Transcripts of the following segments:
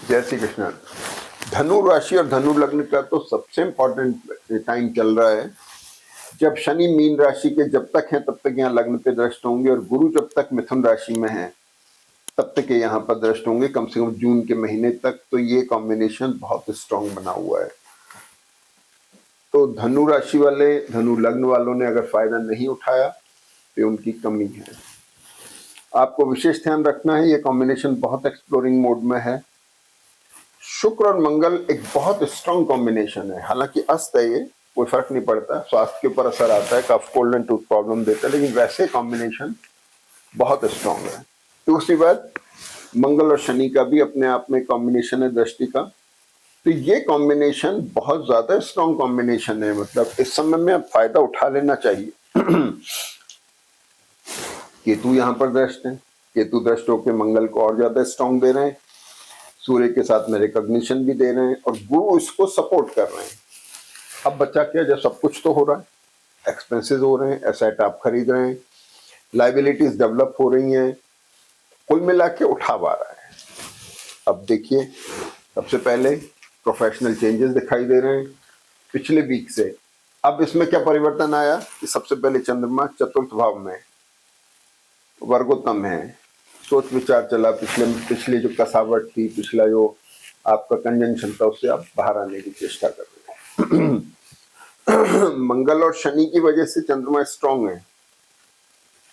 जय श्री कृष्ण। धनु राशि और धनु लग्न का तो सबसे इम्पोर्टेंट टाइम चल रहा है जब शनि मीन राशि के जब तक हैं तब तक यहाँ लग्न पे दृष्ट होंगे, और गुरु जब तक मिथुन राशि में है तब तक ये यहाँ पर दृष्ट होंगे, कम से कम जून के महीने तक। तो ये कॉम्बिनेशन बहुत स्ट्रांग बना हुआ है। तो धनु राशि वाले, धनु लग्न वालों ने अगर फायदा नहीं उठाया तो उनकी कमी है। आपको विशेष ध्यान रखना है, ये कॉम्बिनेशन बहुत एक्सप्लोरिंग मोड में है। शुक्र और मंगल एक बहुत स्ट्रांग कॉम्बिनेशन है। हालांकि अस्त है, ये कोई फर्क नहीं पड़ता, स्वास्थ्य के ऊपर असर आता है, cough cold and tooth problem देता है, लेकिन वैसे कॉम्बिनेशन बहुत स्ट्रांग है। दूसरी बात, मंगल और शनि का भी अपने आप में कॉम्बिनेशन है दृष्टि का। तो ये कॉम्बिनेशन बहुत ज्यादा स्ट्रांग कॉम्बिनेशन है, मतलब इस समय में अब फायदा उठा लेना चाहिए। केतु यहाँ पर दृष्ट है, केतु दृष्ट होकर मंगल को और ज्यादा स्ट्रांग दे रहे हैं, सूर्य के साथ में रिकॉग्निशन भी दे रहे हैं, और गुरु इसको सपोर्ट कर रहे हैं। अब बच्चा क्या, जब सब कुछ तो हो रहा है, एक्सपेंसेस हो रहे हैं, एसेट आप खरीद रहे हैं, लाइबिलिटीज डेवलप हो रही हैं, कुल मिला के उठाव आ रहा है। अब देखिए, सबसे पहले प्रोफेशनल चेंजेस दिखाई दे रहे हैं पिछले वीक से। अब इसमें क्या परिवर्तन आया कि सबसे पहले चंद्रमा चतुर्थ भाव में वर्गोत्तम है, सोच विचार चला, पिछले जो कसावट थी, पिछला जो आपका कंजंक्शन था, उससे आप बाहर आने की चेष्टा कर रहे हैं। मंगल और शनि की वजह से चंद्रमा स्ट्रांग है,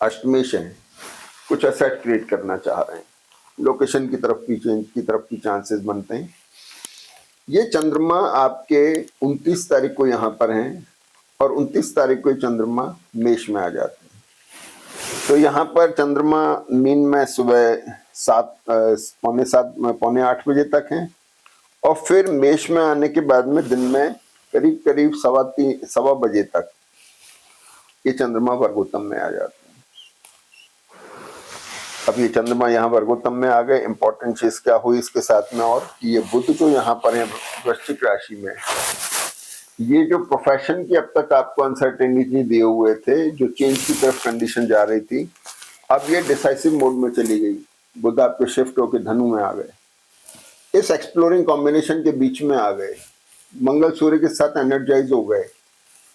अष्टमेश है, कुछ एसेट क्रिएट करना चाह रहे हैं, लोकेशन की तरफ की चांसेस बनते हैं। ये चंद्रमा आपके 29 तारीख को यहाँ पर हैं, और 29 तारीख को चंद्रमा मेष में आ जाते हैं। तो यहाँ पर चंद्रमा मीन में सुबह पौने 8 बजे तक है, और फिर मेष में आने के बाद में दिन में करीब 2:15 बजे तक ये चंद्रमा वर्गोत्तम में आ जाते हैं। अब ये चंद्रमा यहाँ वर्गोत्तम में आ गए। इंपॉर्टेंट चीज क्या हुई इसके साथ में, और ये बुध जो यहाँ पर है वृश्चिक राशि में, ये जो प्रोफेशन की अब तक आपको अनसर्टेनिटी दिए हुए थे, जो चेंज की तरफ कंडीशन जा रही थी, अब ये डिसाइसिव मोड में चली गई। बुध आपके शिफ्ट होकर धनु में आ गए, इस एक्सप्लोरिंग कॉम्बिनेशन के बीच में आ गए। मंगल सूर्य के साथ एनर्जाइज हो गए,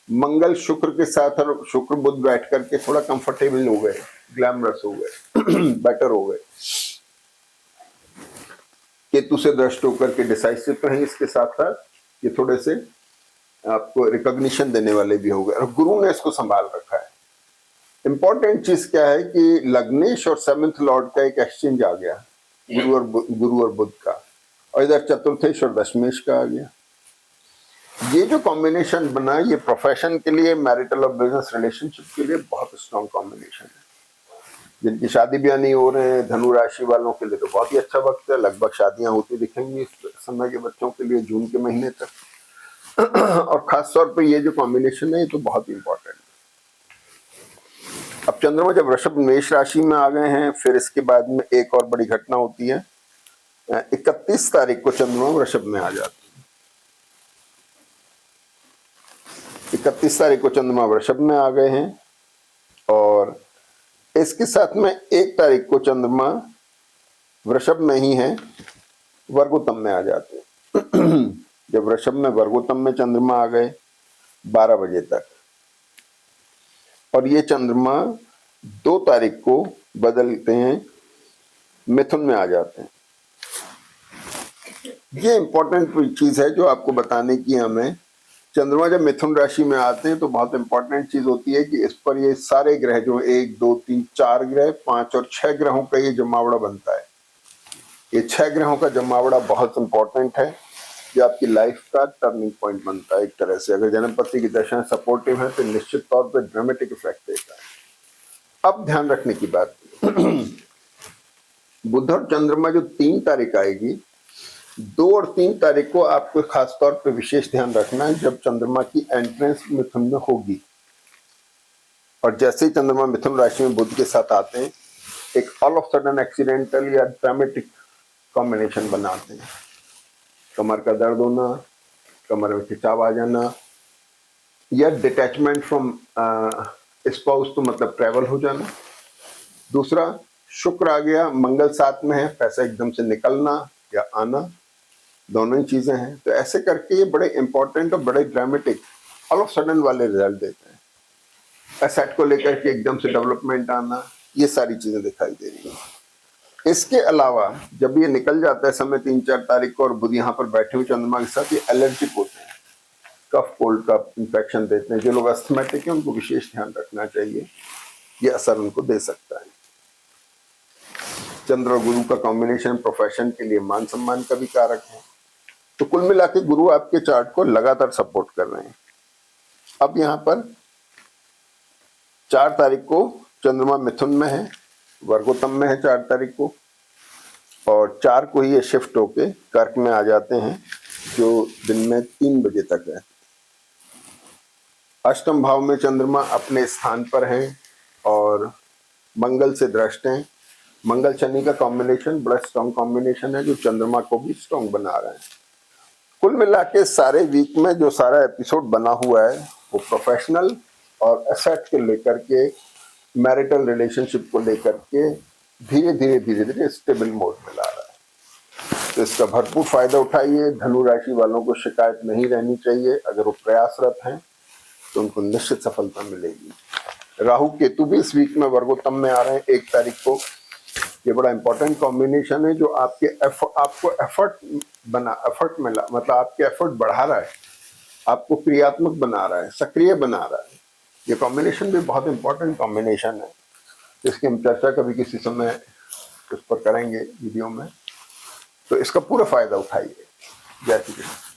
मंगल शुक्र के साथ, और शुक्र बुध बैठ करके थोड़ा कंफर्टेबल हो गए, ग्लैमरस हो गए, बेटर हो गए। केतु से दृष्ट होकर के डिसाइसिव तो है, इसके साथ साथ ये थोड़े से आपको रिकॉग्निशन देने वाले भी हो गए, और गुरु ने इसको संभाल रखा है। इंपॉर्टेंट चीज क्या है कि लग्नेश और 7th लॉर्ड का एक एक्सचेंज आ गया, गुरु और बुध का, और इधर चतुर्थेश और दशमेश का आ गया। ये जो कॉम्बिनेशन बना, ये प्रोफेशन के लिए, मैरिटल और बिजनेस रिलेशनशिप के लिए बहुत स्ट्रॉन्ग कॉम्बिनेशन है। जिनकी शादी ब्याह नहीं हो रहे हैं, धनु राशि वालों के लिए तो बहुत ही अच्छा वक्त है। लगभग शादियां होती दिखेंगी इस समय के बच्चों के लिए जून के महीने तक। और खास तौर पे ये जो कॉम्बिनेशन है, ये तो बहुत इंपॉर्टेंट है। अब चंद्रमा जब वृषभ मेष राशि में आ गए हैं, फिर इसके बाद में एक और बड़ी घटना होती है। 31 तारीख को चंद्रमा वृषभ में आ जाते हैं। 31 तारीख को चंद्रमा वृषभ में आ गए हैं, और इसके साथ में 1 तारीख को चंद्रमा वृषभ में ही है, वर्गोत्तम में आ जाते हैं। जब वृषभ में वर्गोत्तम में चंद्रमा आ गए 12 बजे तक, और ये चंद्रमा 2 तारीख को बदलते हैं, मिथुन में आ जाते हैं। ये इंपॉर्टेंट चीज है जो आपको बताने की हमें। चंद्रमा जब मिथुन राशि में आते हैं तो बहुत इंपॉर्टेंट चीज होती है कि इस पर ये सारे ग्रह जो 1 2 3 4 ग्रह, 5 और 6 ग्रहों का ये जमावड़ा बनता है। ये 6 ग्रहों का जमावड़ा बहुत इंपॉर्टेंट है, जो आपकी लाइफ का टर्निंग पॉइंट बनता है। एक तरह से अगर जन्मपति की दशा सपोर्टिव है तो निश्चित तौर पर ड्रामेटिक इफेक्ट देता है। अब ध्यान रखने की बात, बुध और चंद्रमा जो 3 तारीख आएगी, 2 और 3 तारीख को आपको खास तौर पर विशेष ध्यान रखना है, जब चंद्रमा की एंट्रेंस मिथुन में होगी। और जैसे ही चंद्रमा मिथुन राशि में बुध के साथ आते हैं, एक ऑल ऑफ सडन एक्सीडेंटल या ड्रामेटिक कॉम्बिनेशन बनाते हैं। कमर का दर्द होना, कमर में खिंचाव आ जाना, या डिटैचमेंट फ्रॉम स्पाउस, तो मतलब ट्रैवल हो जाना। दूसरा, शुक्र आ गया, मंगल साथ में है, पैसा एकदम से निकलना या आना। दोनों ही चीजें हैं। तो ऐसे करके ये बड़े इंपॉर्टेंट और बड़े ड्रामेटिक ऑल ऑफ सडन वाले रिजल्ट देते हैं। एसेट को लेकर के एकदम से डेवलपमेंट आना, ये सारी चीजें दिखाई दे रही हैं। इसके अलावा जब ये निकल जाता है समय 3-4 तारीख को और बुध यहाँ पर बैठे हुए चंद्रमा के साथ, ये एलर्जिक होते हैं, कफ कोल्ड का इंफेक्शन देते हैं। जो लोग अस्थमेटिक हैं उनको विशेष ध्यान रखना चाहिए, ये असर उनको दे सकता है। चंद्र और गुरु का कॉम्बिनेशन प्रोफेशन के लिए मान सम्मान का भी कारक है। तो कुल मिला के गुरु आपके चार्ट को लगातार सपोर्ट कर रहे हैं। अब यहाँ पर 4 तारीख को चंद्रमा मिथुन में है, वर्गोत्तम में है 4 तारीख को, और 4 को ही ये शिफ्ट होके कर्क में आ जाते हैं, जो दिन में 3 बजे तक है। अष्टम भाव में चंद्रमा अपने स्थान पर हैं और मंगल से दृष्ट हैं। मंगल शनि का कॉम्बिनेशन बड़ा स्ट्रॉन्ग कॉम्बिनेशन है, जो चंद्रमा को भी स्ट्रॉन्ग बना रहा है। कुल मिला के सारे वीक में जो सारा एपिसोड बना हुआ है वो प्रोफेशनल और एसेट के लेकर के, मैरिटल रिलेशनशिप को लेकर के धीरे धीरे स्टेबल मोड में ला रहा है। तो इसका भरपूर फायदा उठाइए। धनु राशि वालों को शिकायत नहीं रहनी चाहिए। अगर वो प्रयासरत हैं तो उनको निश्चित सफलता मिलेगी। राहु केतु भी इस वीक में वर्गोत्तम में आ रहे हैं 1 तारीख को। ये बड़ा इंपॉर्टेंट कॉम्बिनेशन है, जो आपको एफर्ट मिला, मतलब आपके एफर्ट बढ़ा रहा है, आपको क्रियात्मक बना रहा है, सक्रिय बना रहा है। ये कॉम्बिनेशन भी बहुत इंपॉर्टेंट कॉम्बिनेशन है, जिसकी हम चर्चा कभी किसी समय उस पर करेंगे वीडियो में। तो इसका पूरा फायदा उठाइए। जय श्री कृष्ण।